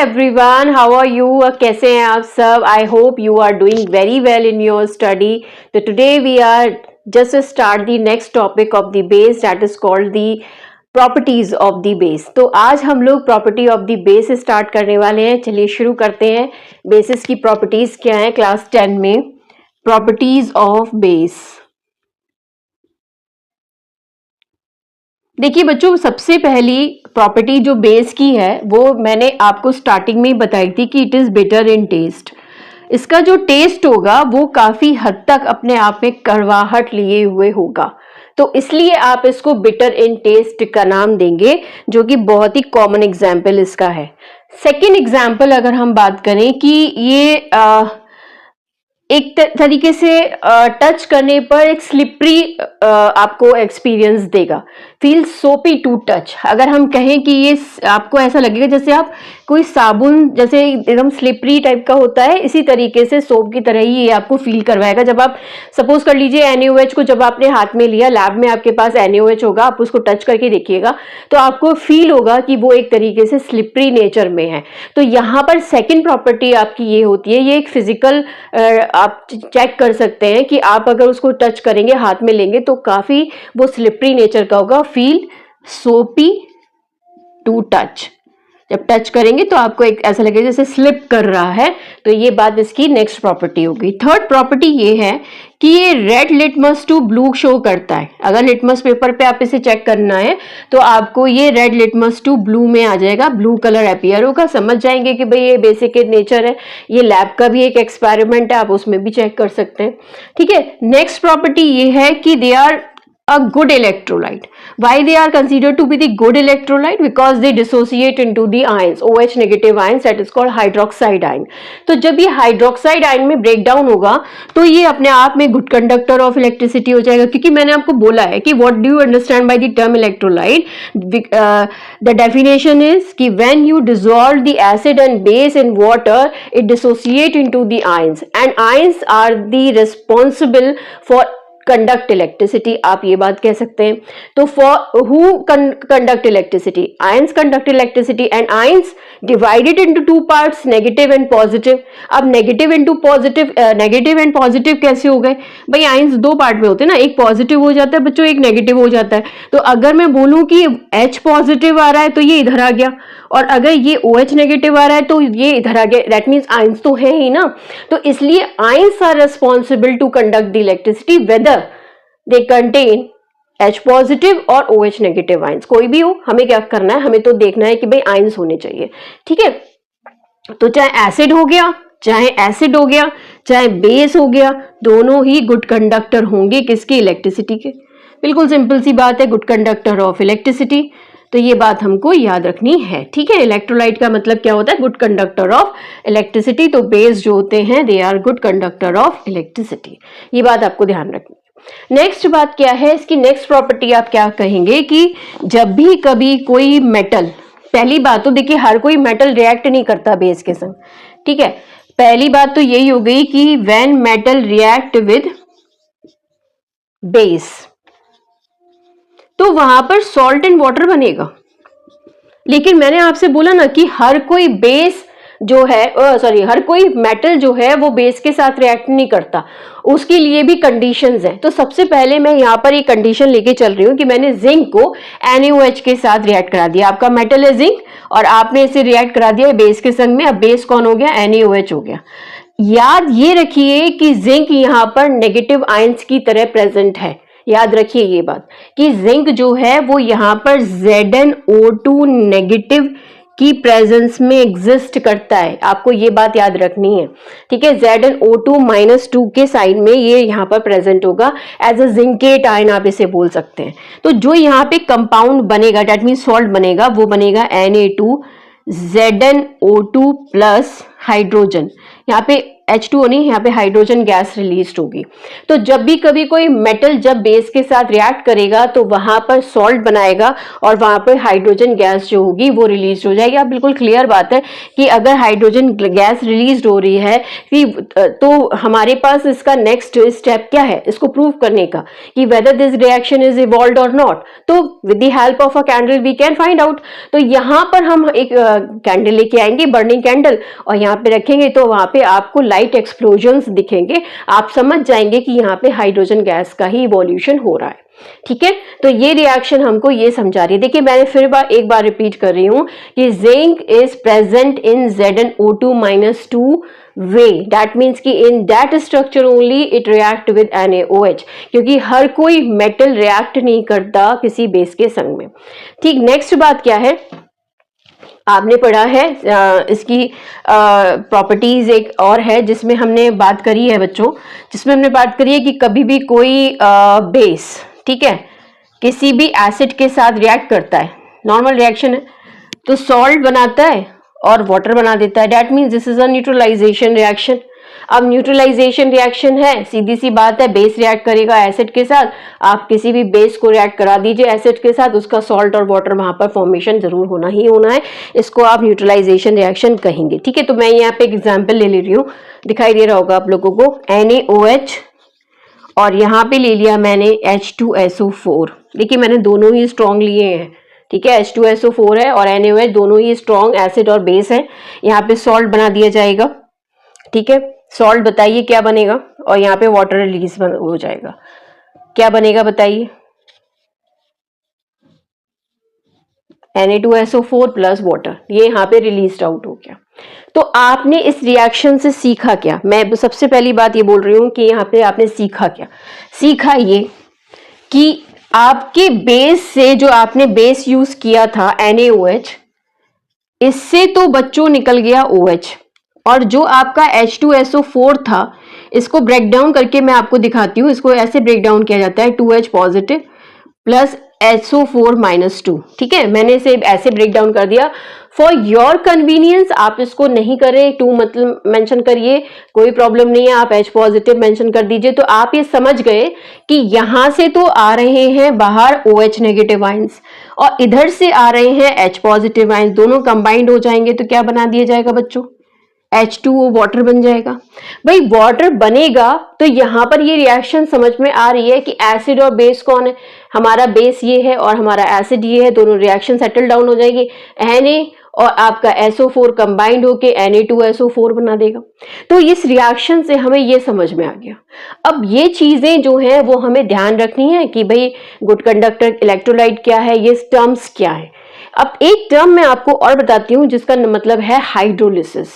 Everyone, how are you? कैसे हैं आप सब? I hope you are doing very well in your study. तो today we are just start the next topic of the base, that is called the properties of the base. तो आज हम लोग property of the base start करने वाले हैं. चलिए शुरू करते हैं. बेसिस की प्रॉपर्टीज क्या है क्लास 10 में? Properties of base. देखिए बच्चों, सबसे पहली प्रॉपर्टी जो बेस की है वो मैंने आपको स्टार्टिंग में ही बताई थी कि it is bitter in taste. इसका जो टेस्ट होगा वो काफी हद तक अपने आप में कड़वाहट लिए हुए होगा, तो इसलिए आप इसको बिटर इन टेस्ट का नाम देंगे, जो कि बहुत ही कॉमन एग्जाम्पल इसका है. सेकेंड एग्जाम्पल अगर हम बात करें कि ये एक तरीके से टच करने पर एक स्लिपरी आपको एक्सपीरियंस देगा. फील सोपी टू टच. अगर हम कहें कि ये आपको ऐसा लगेगा जैसे आप कोई साबुन जैसे एकदम स्लिपरी टाइप का होता है, इसी तरीके से सोप की तरह ही ये आपको फील करवाएगा. जब आप सपोज कर लीजिए NaOH को जब आपने हाथ में लिया, लैब में आपके पास NaOH होगा, आप उसको टच करके देखिएगा तो आपको फील होगा कि वो एक तरीके से स्लिपरी नेचर में है. तो यहाँ पर सेकेंड प्रॉपर्टी आपकी ये होती है, ये एक फिजिकल आप चेक कर सकते हैं कि आप अगर उसको टच करेंगे, हाथ में लेंगे तो काफी वो स्लिपरी नेचर का होगा. फील सोपी टू टच. जब टच करेंगे तो आपको एक ऐसा लगेगा जैसे स्लिप कर रहा है. तो ये बात इसकी नेक्स्ट प्रॉपर्टी होगी. थर्ड प्रॉपर्टी ये है कि ये red litmus to blue show करता है. अगर लिटमस पेपर पे आप इसे चेक करना है तो आपको ये रेड लिटमस टू ब्लू में आ जाएगा, ब्लू कलर अपीयर होगा. समझ जाएंगे कि भाई ये बेसिक नेचर है. ये लैब का भी एक एक्सपेरिमेंट है, आप उसमें भी चेक कर सकते हैं. ठीक है. नेक्स्ट प्रॉपर्टी ये है कि they are a good electrolyte. Why they are considered to be the good electrolyte? Because they dissociate into the ions, OH negative ions, that is called hydroxide ion. तो जब ये हाइड्रोक्साइड आयन में break down होगा तो ये अपने आप में गुड कंडक्टर ऑफ इलेक्ट्रिसिटी हो जाएगा. क्योंकि मैंने आपको बोला है कि what do you understand by the term electrolyte. The definition is कि when you dissolve the acid and base in water, it dissociate into the ions, and ions are the responsible for conduct electricity. आप ये बात कह सकते हैं. तो for who conduct electricity? Ions conduct electricity, and ions divided into two parts, negative and positive. अब negative into positive, negative and positive कैसे हो गए भाई? आयंस दो पार्ट में होते हैं ना, एक पॉजिटिव हो जाता है बच्चों, एक नेगेटिव हो जाता है. तो अगर मैं बोलूं कि H पॉजिटिव आ रहा है तो ये इधर आ गया, और अगर ये OH नेगेटिव आ रहा है तो ये इधर आ गया. दैट मीन्स आयंस तो है ही ना. तो इसलिए ions are responsible to conduct the electricity whether they contain H positive और OH नेगेटिव आयंस. कोई भी हो, हमें क्या करना है? हमें तो देखना है कि भाई आयंस होने चाहिए. ठीक है. तो चाहे एसिड हो गया, चाहे एसिड हो गया, चाहे बेस हो गया, दोनों ही गुड कंडक्टर होंगे. किसके? इलेक्ट्रिसिटी के. बिल्कुल सिंपल सी बात है, गुड कंडक्टर ऑफ इलेक्ट्रिसिटी. तो ये बात हमको याद रखनी है. ठीक है. इलेक्ट्रोलाइट का मतलब क्या होता है? Good conductor of electricity. तो बेस जो होते हैं they are good conductor of electricity. ये बात आपको ध्यान रखनी है. नेक्स्ट बात क्या है इसकी? नेक्स्ट प्रॉपर्टी आप क्या कहेंगे कि जब भी कभी कोई मेटल, पहली बात तो देखिए हर कोई मेटल रिएक्ट नहीं करता बेस के संग. ठीक है. पहली बात तो यही हो गई कि when metal react with base, तो वहां पर सॉल्ट एंड वाटर बनेगा. लेकिन मैंने आपसे बोला ना कि हर कोई बेस जो है हर कोई मेटल जो है वो बेस के साथ रिएक्ट नहीं करता. उसके लिए भी कंडीशंस हैं. तो सबसे पहले मैं यहाँ पर एक कंडीशन लेके चल रही हूँ कि मैंने जिंक को NaOH के साथ रिएक्ट करा दिया. आपका मेटल है जिंक और आपने इसे रिएक्ट करा दिया बेस के संग में. अब बेस कौन हो गया? NaOH हो गया. याद ये रखिए कि जिंक यहाँ पर नेगेटिव आयंस की तरह प्रेजेंट है. याद रखिए ये बात कि जिंक जो है वो यहाँ पर ZnO2 नेगेटिव की प्रेजेंस में एग्जिस्ट करता है. आपको ये बात याद रखनी है. ठीक है. ZnO2-2 के साइन में ये यहाँ पर प्रेजेंट होगा एज अ जिंकेट आयन, आप इसे बोल सकते हैं. तो जो यहाँ पे कंपाउंड बनेगा, डेट मीन सॉल्ट बनेगा, वो बनेगा Na2 ZnO2 प्लस हाइड्रोजन. यहाँ पे H2O नहीं, यहाँ पे हाइड्रोजन गैस रिलीज होगी। तो जब भी कभी कोई मेटल जब बेस के साथ रिएक्ट करेगा तो वहां पर सॉल्ट बनाएगा और वहां पर हाइड्रोजन गैस जो होगी वो रिलीज हो जाएगी। अब बिल्कुल क्लियर बात है कि अगर हाइड्रोजन गैस रिलीज हो रही है तो हमारे पास इसका नेक्स्ट स्टेप क्या है, इसको प्रूव करने का कि whether this reaction is evolved और नॉट। तो with the help of a candle we can find out. तो यहाँ पर हम एक कैंडल लेके आएंगे, बर्निंग कैंडल, और यहाँ पे रखेंगे तो वहां पे आपको लाइट एक्सप्लोजन्स दिखेंगे। आप समझ जाएंगे कि यहाँ पे हाइड्रोजन गैस का ही इवोल्यूशन हो रहा है। ठीक है, तो ये रिएक्शन हमको ये समझा रही है। देखिए मैंने फिर एक बार रिपीट कर रही हूं कि zinc is present in ZnO2-2 way, that means कि in that structure only it react with NaOH, क्योंकि हर कोई मेटल रिएक्ट नहीं करता किसी बेस के संग में। ठीक, नेक्स्ट बात क्या है, आपने पढ़ा है इसकी प्रॉपर्टीज एक और है जिसमें हमने बात करी है बच्चों, जिसमें हमने बात करी है कि कभी भी कोई बेस, ठीक है, किसी भी एसिड के साथ रिएक्ट करता है, नॉर्मल रिएक्शन है, तो सॉल्ट बनाता है और वाटर बना देता है। That means this is a neutralization reaction. अब न्यूट्रलाइजेशन रिएक्शन है, सीधी सी बात है, बेस रिएक्ट करेगा एसिड के साथ, आप किसी भी बेस को रिएक्ट करा दीजिए एसिड के साथ, उसका सॉल्ट और वाटर वहां पर फॉर्मेशन जरूर होना ही होना है, इसको आप न्यूट्रलाइजेशन रिएक्शन कहेंगे। ठीक है, तो मैं यहाँ पे एक एग्जाम्पल ले रही हूँ, दिखाई दे रहा होगा आप लोगों को, NaOH और यहाँ पे ले लिया मैंने H2SO4। देखिए मैंने दोनों ही स्ट्रॉन्ग लिए हैं, ठीक है, H2SO4 है और NaOH, दोनों ही स्ट्रॉन्ग एसिड और बेस है। यहाँ पे सॉल्ट बना दिया जाएगा, ठीक है, सॉल्ट बताइए क्या बनेगा, और यहाँ पे वाटर रिलीज हो जाएगा, क्या बनेगा बताइए, Na2SO4 प्लस वाटर, ये यहाँ पे रिलीज आउट हो गया। तो आपने इस रिएक्शन से सीखा क्या, मैं सबसे पहली बात ये बोल रही हूँ कि यहाँ पे आपने सीखा क्या, सीखा ये कि आपके बेस से जो आपने बेस यूज किया था NaOH, इससे तो बच्चों निकल गया OH, और जो आपका H2SO4 था, इसको ब्रेक डाउन करके मैं आपको दिखाती हूँ। इसको ऐसे ब्रेक डाउन किया जाता है, 2H पॉजिटिव प्लस SO4-2। ठीक है, मैंने इसे ऐसे ब्रेक डाउन कर दिया फॉर योर कन्वीनियंस। आप इसको नहीं करें, 2 मतलब मेंशन करिए, कोई प्रॉब्लम नहीं है, आप H पॉजिटिव मेंशन कर दीजिए। तो आप ये समझ गए कि यहां से तो आ रहे हैं बाहर OH नेगेटिव आयंस और इधर से आ रहे हैं H पॉजिटिव आयंस, दोनों कंबाइंड हो जाएंगे तो क्या बना दिया जाएगा बच्चों, H2O वाटर बन जाएगा। भाई वाटर बनेगा तो यहां पर ये रिएक्शन समझ में आ रही है कि एसिड और बेस कौन है, हमारा बेस ये है और हमारा एसिड ये है, दोनों रिएक्शन सेटल डाउन हो जाएगी, Na और आपका SO4 कंबाइंड होके Na2SO4 बना देगा। तो इस रिएक्शन से हमें ये समझ में आ गया। अब ये चीजें जो हैं वो हमें ध्यान रखनी है कि भाई गुड कंडक्टर इलेक्ट्रोलाइट क्या है, ये टर्म्स क्या है। अब एक टर्म मैं आपको और बताती हूँ जिसका मतलब है हाइड्रोलिसिस।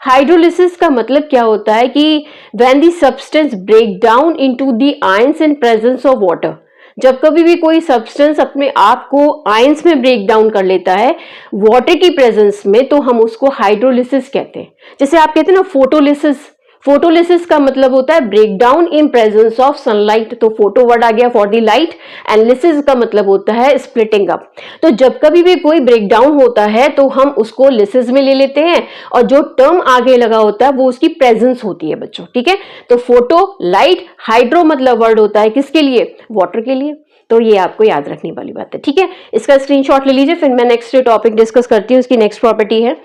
हाइड्रोलिसिस का मतलब क्या होता है कि when the substance break down into the ions in presence of water, जब कभी भी कोई सब्सटेंस अपने आप को आयंस में ब्रेक डाउन कर लेता है वाटर की प्रेजेंस में, तो हम उसको हाइड्रोलिसिस कहते हैं। जैसे आप कहते हैं ना फोटोलिसिस, फोटोलिसिस का मतलब होता है break down in presence of sunlight, तो फोटो वर्ड आ गया for the light, and lysis का मतलब होता है स्प्लिटिंग अप। तो जब कभी भी कोई ब्रेक डाउन होता है तो हम उसको लिसिस में ले लेते हैं और जो टर्म आगे लगा होता है वो उसकी प्रेजेंस होती है बच्चों। ठीक है, तो फोटो, लाइट, हाइड्रो मतलब वर्ड होता है किसके लिए, वाटर के लिए। तो ये आपको याद रखने वाली बात है। ठीक है, इसका स्क्रीनशॉट ले लीजिए, फिर मैं नेक्स्ट टॉपिक डिस्कस करती हूँ। इसकी नेक्स्ट प्रॉपर्टी है,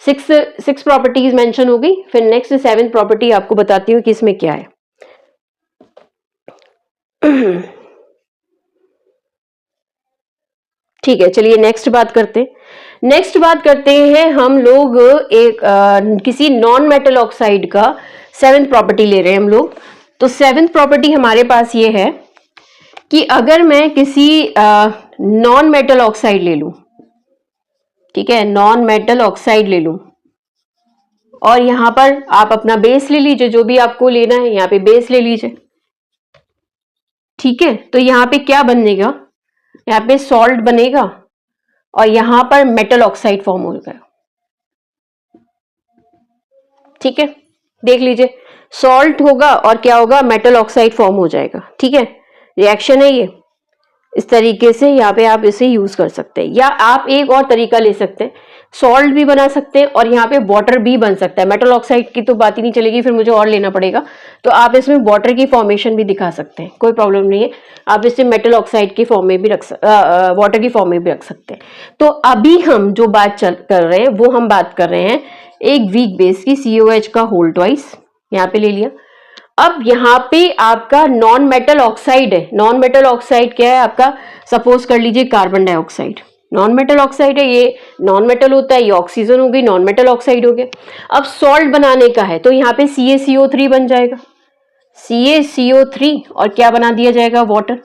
सिक्स प्रॉपर्टीज मेंशन हो गई, फिर नेक्स्ट 7th प्रॉपर्टी आपको बताती हूँ कि इसमें क्या है। ठीक है, चलिए नेक्स्ट बात करते हैं। नेक्स्ट बात करते हैं हम लोग एक किसी नॉन मेटल ऑक्साइड का 7th प्रॉपर्टी ले रहे हैं हम लोग। तो 7th प्रॉपर्टी हमारे पास ये है कि अगर मैं किसी नॉन मेटल ऑक्साइड ले लूं, ठीक है, नॉन मेटल ऑक्साइड ले लूं और यहां पर आप अपना बेस ले लीजिए, जो भी आपको लेना है, यहां पे बेस ले लीजिए। ठीक है, तो यहां पे क्या बनेगा, यहाँ पे सॉल्ट बनेगा और यहां पर मेटल ऑक्साइड फॉर्म होगा। ठीक है, देख लीजिए, सॉल्ट होगा और क्या होगा, मेटल ऑक्साइड फॉर्म हो जाएगा। ठीक है, रिएक्शन है ये, इस तरीके से यहाँ पे आप इसे यूज कर सकते हैं। या आप एक और तरीका ले सकते हैं, सॉल्ट भी बना सकते हैं और यहाँ पे वाटर भी बन सकता है। मेटल ऑक्साइड की तो बात ही नहीं चलेगी, फिर मुझे और लेना पड़ेगा। तो आप इसमें वाटर की फॉर्मेशन भी दिखा सकते हैं, कोई प्रॉब्लम नहीं है। आप इसे मेटल ऑक्साइड की फॉर्म में भी वाटर की फॉर्म में भी रख सकते हैं। तो अभी हम जो बात कर रहे हैं वो हम बात कर रहे हैं एक वीक बेस की, COH का होल ट्वाइस यहाँ पे ले लिया। अब यहाँ पे आपका नॉन मेटल ऑक्साइड है। नॉन मेटल ऑक्साइड क्या है आपका, सपोज कर लीजिए carbon dioxide non metal oxide है। ये नॉन मेटल होता है, ये ऑक्सीजन हो गई, नॉन मेटल ऑक्साइड हो गया। अब सॉल्ट बनाने का है तो यहाँ पे CaCO3 बन जाएगा, CaCO3 और क्या बना दिया जाएगा, वाटर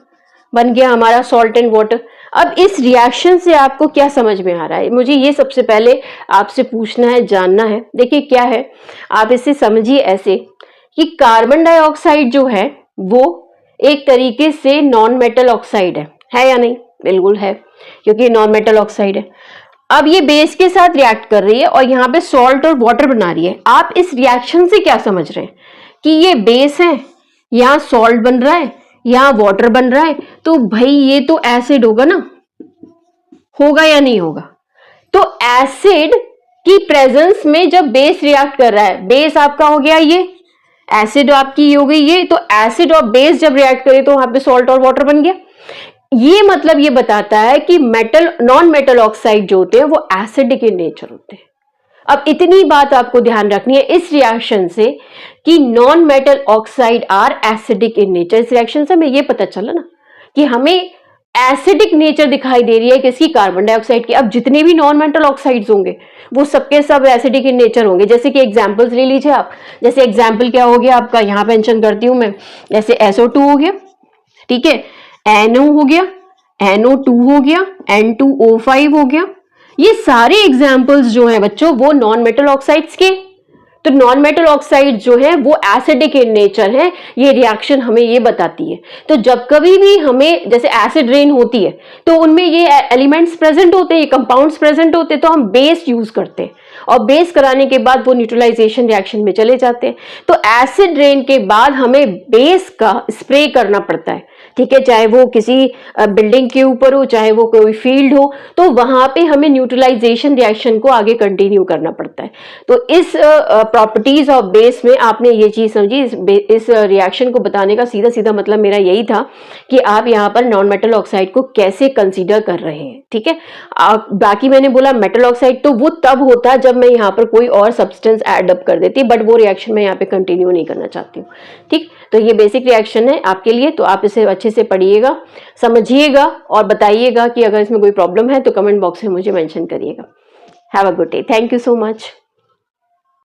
बन गया हमारा सॉल्ट एंड वाटर। अब इस रिएक्शन से आपको क्या समझ में आ रहा है, मुझे ये सबसे पहले आपसे पूछना है, जानना है। देखिए क्या है, आप इसे समझिए ऐसे कि कार्बन डाइऑक्साइड जो है वो एक तरीके से नॉन मेटल ऑक्साइड है या नहीं? बिल्कुल है, क्योंकि नॉन मेटल ऑक्साइड है। अब ये बेस के साथ रिएक्ट कर रही है और यहाँ पे सॉल्ट और वाटर बना रही है। आप इस रिएक्शन से क्या समझ रहे हैं कि ये बेस है, यहाँ सॉल्ट बन रहा है, यहाँ वाटर बन रहा है, तो भाई ये तो एसिड होगा ना, होगा या नहीं होगा? तो एसिड की प्रेजेंस में जब बेस रिएक्ट कर रहा है, बेस आपका हो गया ये, एसिड आपकी हो गई ये, तो एसिड और बेस जब रिएक्ट करे तो वहां पे सॉल्ट और वाटर बन गया। ये मतलब ये बताता है कि मेटल नॉन मेटल ऑक्साइड जो होते हैं वो एसिडिक इन नेचर होते हैं। अब इतनी बात आपको ध्यान रखनी है इस रिएक्शन से कि non metal oxide are acidic in nature. इस रिएक्शन से हमें ये पता चला ना कि हमें एसिडिक नेचर दिखाई दे रही है किसकी, कार्बन डाइऑक्साइड की। अब जितने भी नॉन मेटल ऑक्साइड्स होंगे वो सबके सब एसिडिक इन नेचर होंगे। जैसे कि एग्जांपल्स ले लीजिए आप, जैसे एग्जांपल क्या हो गया आपका, यहाँ मेंशन करती हूं मैं, जैसे SO2 हो गया, ठीक है, NO हो गया, NO2 हो गया, N2O5 हो गया। ये सारे एग्जाम्पल्स जो हैं बच्चों वो नॉन मेटल ऑक्साइड्स के। तो नॉन मेटल ऑक्साइड जो है वो एसिडिक इन नेचर है, ये रिएक्शन हमें ये बताती है। तो जब कभी भी हमें जैसे एसिड रेन होती है तो उनमें ये एलिमेंट्स प्रेजेंट होते हैं, ये कंपाउंड्स प्रेजेंट होते हैं, तो हम बेस यूज करते हैं और बेस कराने के बाद वो न्यूट्रलाइजेशन रिएक्शन में चले जाते हैं। तो एसिड रेन के बाद हमें बेस का स्प्रे करना पड़ता है, ठीक है, चाहे वो किसी बिल्डिंग के ऊपर हो, चाहे वो कोई फील्ड हो, तो वहां पे हमें न्यूट्रलाइजेशन रिएक्शन को आगे कंटिन्यू करना पड़ता है। तो इस प्रॉपर्टीज ऑफ बेस में आपने ये चीज समझी। इस रिएक्शन को बताने का सीधा सीधा मतलब मेरा यही था कि आप यहाँ पर नॉन मेटल ऑक्साइड को कैसे कंसीडर कर रहे हैं, ठीक है। बाकी मैंने बोला मेटल ऑक्साइड तो वो तब होता है जब मैं यहाँ पर कोई और सब्सटेंस ऐड अप कर देती, बट वो रिएक्शन मैं यहाँ पे कंटिन्यू नहीं करना चाहती हूँ, ठीक। तो ये बेसिक रिएक्शन है आपके लिए, तो आप इसे अच्छे से पढ़िएगा, समझिएगा और बताइएगा कि अगर इसमें कोई प्रॉब्लम है तो कमेंट बॉक्स में मुझे मेंशन करिएगा। Have a good day, thank you so much.